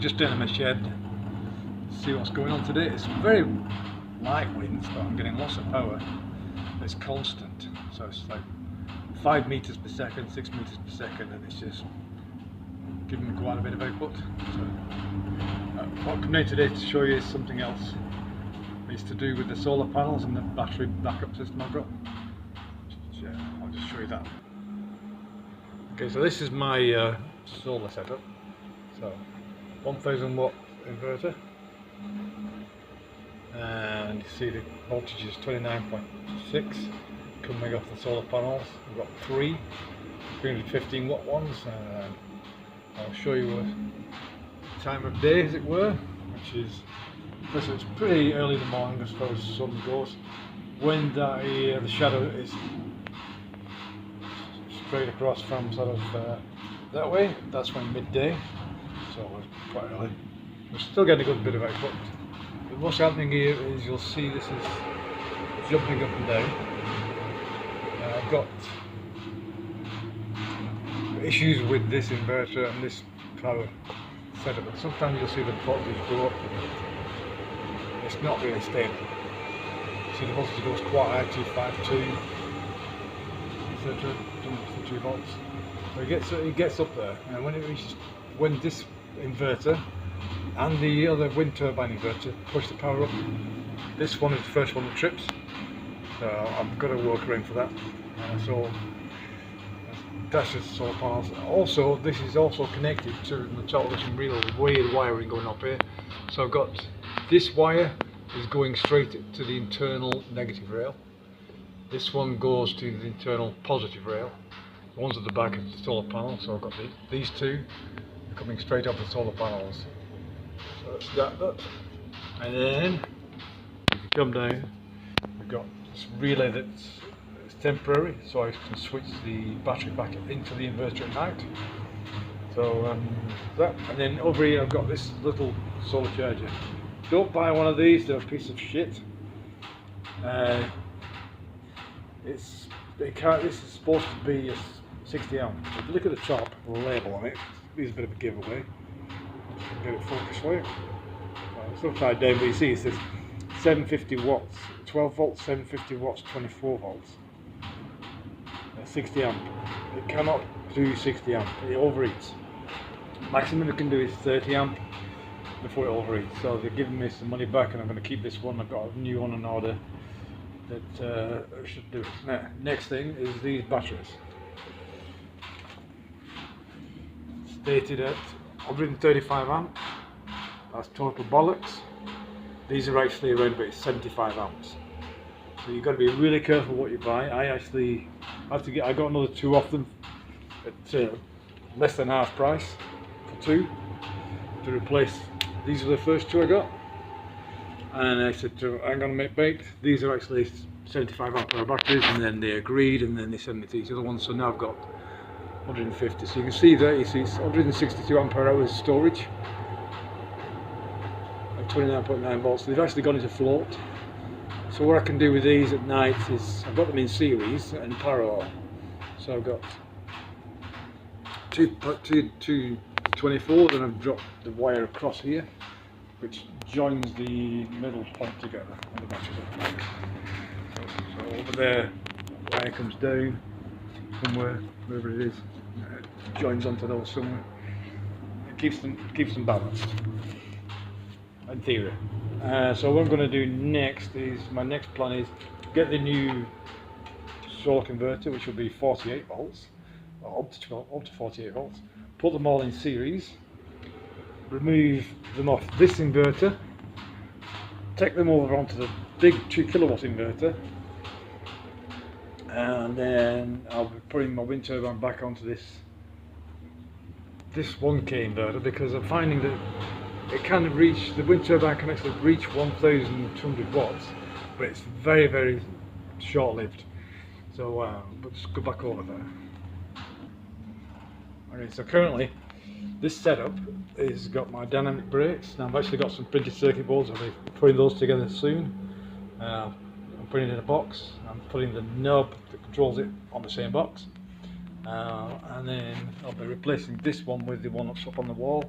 just down in my shed to see what's going on today. It's very light winds, but I'm getting lots of power. It's constant, so it's like 5 meters per second, 6 meters per second, and it's just giving me quite a bit of output. So what I'm coming today to show you is something else. It's to do with the solar panels and the battery backup system I've got. I'll just show you that. Okay, so this is my solar setup. So 1000 watt inverter, and you see the voltage is 29.6 coming off the solar panels. We've got three 315 watt ones, and I'll show you a time of day, as it were, which is, listen, it's pretty early in the morning as far as the sun goes. When the shadow is straight across from sort of that way, that's when midday, so it's quite early. We're still getting a good bit of output. But what's happening here is, you'll see this is jumping up and down. I've got issues with this inverter and this power setup, and sometimes you'll see the voltage go up and it's not really stable. See, the voltage goes quite high, 252, etc., 2 volts. So it gets up there, and when it reaches, when this inverter and the other wind turbine inverter push the power up, this one is the first one that trips. So I've got to work around for that. So that's just the solar panels. Also, this is also connected to the top. There's some real weird wiring going up here. So I've got this wire is going straight to the internal negative rail. This one goes to the internal positive rail. The one's at the back of the solar panel. So I've got these two coming straight off the solar panels. So that's that. And then if you come down, we've got this relay that's temporary, so I can switch the battery back into the inverter at night. So that, and then over here I've got this little solar charger. Don't buy one of these, they're a piece of shit. This is supposed to be a 60 amp. If you look at the top, the label on it, it's a bit of a giveaway. Get it focused for you. It's upside down, but you see it says 750 watts, 12 volts, 750 watts, 24 volts. 60 amp. It cannot do 60 amp. It overheats. Maximum it can do is 30 amp before it overheats. So they're giving me some money back, and I'm going to keep this one. I've got a new one on order that should do it. Now, next thing is these batteries. Stated at 135 amp. That's total bollocks. These are actually around about 75 amps. So you've got to be really careful what you buy. I got another 2 of them at less than half price for 2 to replace. These are the first 2 I got, and I said I'm going to make bait. These are actually 75 amp hour batteries, and then they agreed, and then they sent me these other ones. So now I've got 150. So you can see there, you see it's 162 ampere hours storage at 29.9 volts. So they've actually gone into float. So what I can do with these at night is, I've got them in series and parallel. So I've got two 24, then I've dropped the wire across here, which joins the middle point together, and the batteries at the back. So over there, the wire comes down somewhere, wherever it is, joins onto those somewhere. It keeps them balanced, in theory. So what I'm going to do next is, my next plan is get the new solar converter, which will be 48 volts, or up to 48 volts. Put them all in series, remove them off this inverter, take them over onto the big 2 kilowatt inverter, and then I'll be putting my wind turbine back onto this 1K inverter, because I'm finding that it can reach, the wind turbine can actually reach 1200 watts, but it's very, very short-lived. So but just go back over there. Okay, so currently this setup has got my dynamic brakes. Now I've actually got some printed circuit boards. I'll be putting those together soon. I'm putting it in a box. I'm putting the knob that controls it on the same box, and then I'll be replacing this one with the one that's up on the wall.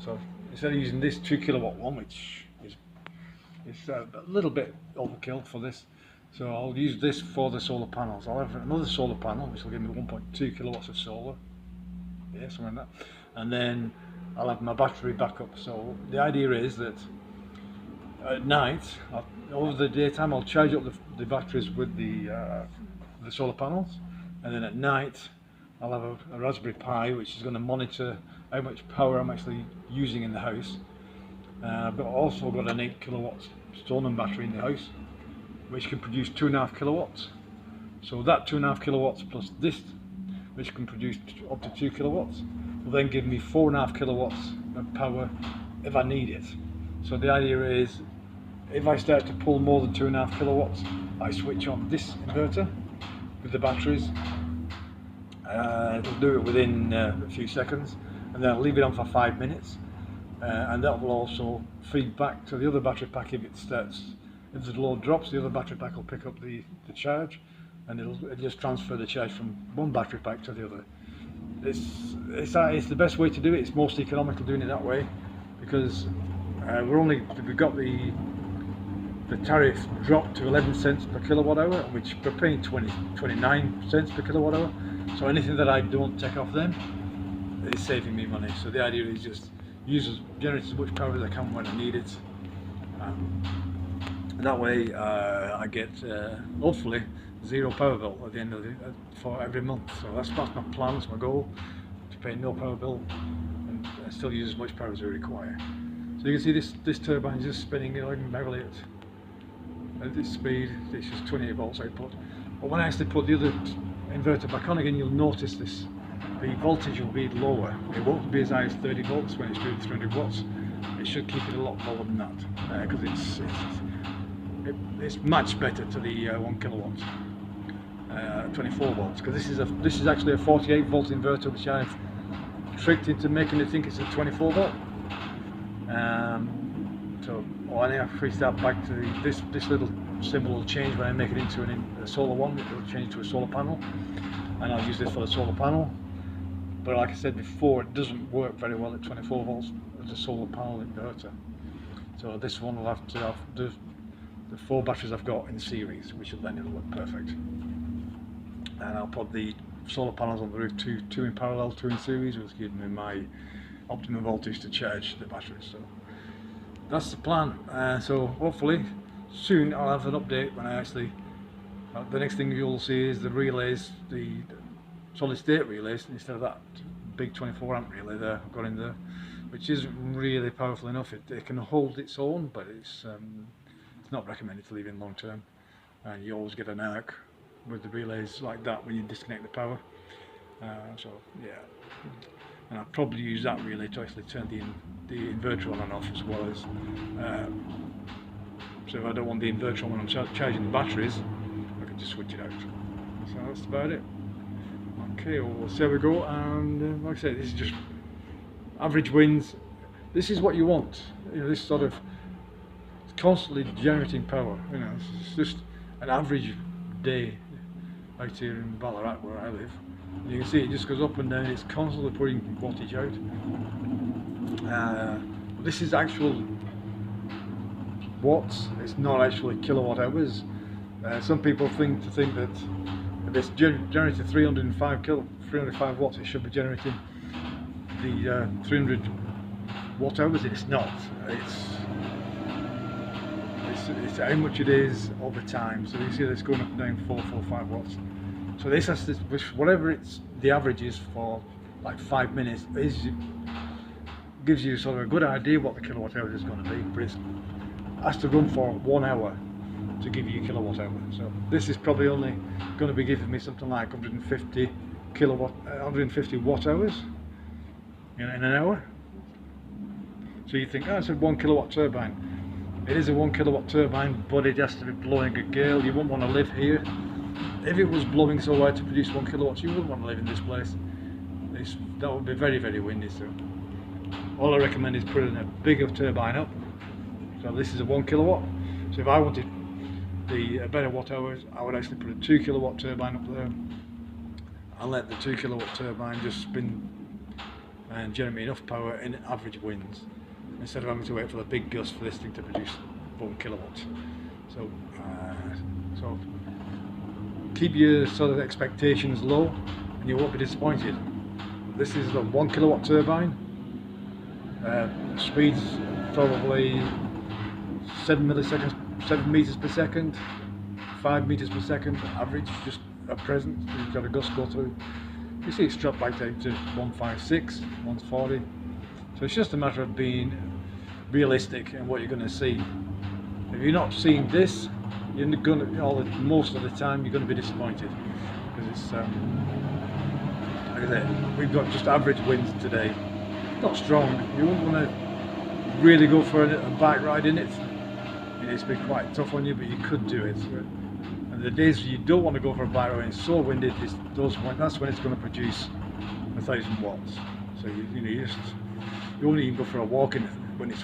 So instead of using this 2 kilowatt one, which is a little bit overkill for this, so I'll use this for the solar panels. I'll have another solar panel which will give me 1.2 kilowatts of solar, yeah, something like that, and then I'll have my battery backup. So the idea is that at night, over the daytime, I'll charge up the batteries with the solar panels, and then at night I'll have a Raspberry Pi which is going to monitor how much power I'm actually using in the house. I've also got an 8 kilowatt Stoneman battery in the house which can produce 2.5 kilowatts. So that 2.5 kilowatts plus this, which can produce up to 2 kilowatts, will then give me 4.5 kilowatts of power if I need it. So the idea is, if I start to pull more than 2.5 kilowatts, I switch on this inverter with the batteries. It'll do it within a few seconds, and then I'll leave it on for 5 minutes, and that will also feed back to the other battery pack. If the load drops, the other battery pack will pick up the charge, and it'll just transfer the charge from one battery pack to the other. It's the best way to do it. It's most economical doing it that way, because we've got the tariff dropped to 11 cents per kilowatt hour, which we're paying 29 cents per kilowatt hour. So anything that I don't take off them is saving me money. So the idea is just generate as much power as I can when I need it. And that way I get hopefully zero power bill at the end of for every month. So that's my plan, that's my goal, to pay no power bill and still use as much power as I require. So you can see this turbine is just spinning merrily at this speed. This is 28 volts output. But when I actually put the other inverter back on again, you'll notice the voltage will be lower. It won't be as high as 30 volts when it's doing 300 watts. It should keep it a lot lower than that, because it's much better to the 1 kilowatt 24 volts, because this is actually a 48 volt inverter which I've tricked into making it think it's a 24 volt. So when I increase that back to this little symbol will change when I make it into a solar one. It will change to a solar panel, and I'll use this for the solar panel. But like I said before, it doesn't work very well at 24 volts as a solar panel inverter. So this one will have to have the 4 batteries I've got in series, which will then it'll work perfect. And I'll put the solar panels on the roof, two in parallel, 2 in series, which gives me my optimum voltage to charge the batteries. So that's the plan. So hopefully soon I'll have an update when I actually. The next thing you'll see is the relays, the solid state relays, instead of that big 24 amp relay there I've got in there, which isn't really powerful enough. It can hold its own, but it's not recommended to leave in long term, and you always get an arc with the relays like that when you disconnect the power. So yeah, and I'll probably use that relay to actually turn the inverter on and off, as well as so if I don't want the inverter on when I'm charging the batteries, I can just switch it out. So that's about it. Okay, well, so there we go. And like I said, this is just average winds. This is what you want, this sort of constantly generating power. It's just an average day out here in Ballarat where I live. You can see it just goes up and down. It's constantly putting wattage out. This is actual watts. It's not actually kilowatt hours. Some people think that if it's generating 305 watts, it should be generating the 300 watt hours. It's not. It's how much it is over time. So you see this going up and down 4, 5 watts. So this has to, whatever the average is for like 5 minutes, gives you sort of a good idea what the kilowatt hour is going to be. But it has to run for 1 hour to give you a kilowatt hour. So this is probably only going to be giving me something like 150 watt hours in an hour. So you think, oh, it's a 1 kilowatt turbine. It is a 1 kilowatt turbine, but it has to be blowing a gale. You wouldn't want to live here. If it was blowing so hard to produce 1 kilowatt, you wouldn't want to live in this place. That would be very, very windy. So all I recommend is putting a bigger turbine up. So this is a 1 kilowatt. So if I wanted the better watt hours, I would actually put a 2 kilowatt turbine up there and let the 2 kilowatt turbine just spin and generate enough power in average winds. instead of having to wait for the big gust for this thing to produce 1 kilowatt. So, so keep your sort of expectations low and you won't be disappointed. This is a 1 kilowatt turbine. Speeds probably 7 meters per second, 5 meters per second average, just at present. You've got a gust go through. You see it's dropped back down to 156, 140. So it's just a matter of being realistic in what you're going to see. If you're not seeing this, you're going to, most of the time you're going to be disappointed, because it's like I said, we've got just average winds today. Not strong. You wouldn't want to really go for a bike ride in it. It's been quite tough on you, but you could do it. And the days you don't want to go for a bike ride and it's so windy, that's when it's going to produce 1,000 watts. So you won't even go for a walk in when it's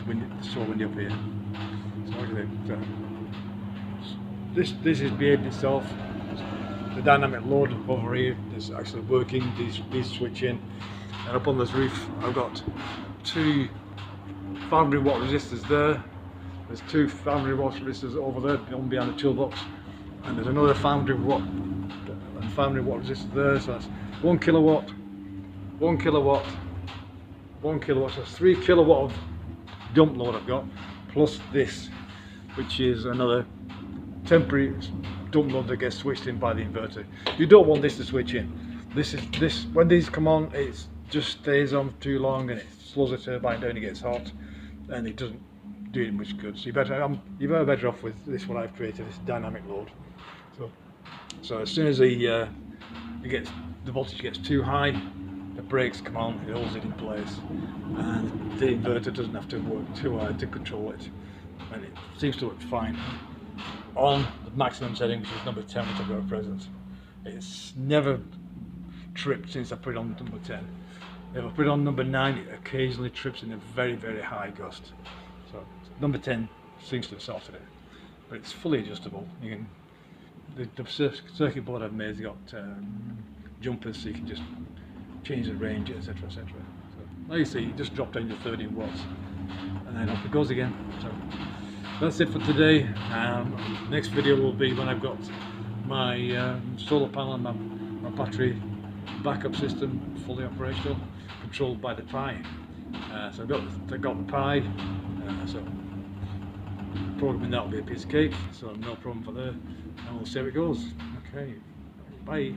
so windy up here. So this has behaved itself. The dynamic load over here is actually working. These switch in, and up on this roof I've got 2 500 watt resistors there. There's 2 500 watt resistors over there, one behind the toolbox, and there's another 500 watt resistor there. So that's 1 kilowatt, 1 kilowatt, 1 kilowatt. So that's 3 kilowatt of dump load I've got, plus this, which is another temporary dump load that gets switched in by the inverter. You don't want this to switch in. When these come on, it just stays on too long and it slows the turbine down, it gets hot, and it doesn't do it much good. So you're better off with this one I've created, this dynamic load. So as soon as the voltage gets too high, the brakes come on, it holds it in place, and the inverter doesn't have to work too hard to control it, and it seems to work fine on the maximum setting, which is number 10, which I've got at present. It's never tripped since I put it on number 10. If I put it on number 9, it occasionally trips in a very, very high gust. So number 10 seems to have sorted it, but it's fully adjustable. You can, the circuit board I've made has got jumpers, so you can just change the range, etc, etc. So like you see, it just dropped down to 13 watts, and then up it goes again. So that's it for today. Next video will be when I've got my solar panel and my battery backup system fully operational, controlled by the Pi. So I've got the Pi, so programming that will be a piece of cake, so no problem for there, and we'll see how it goes. Okay, bye.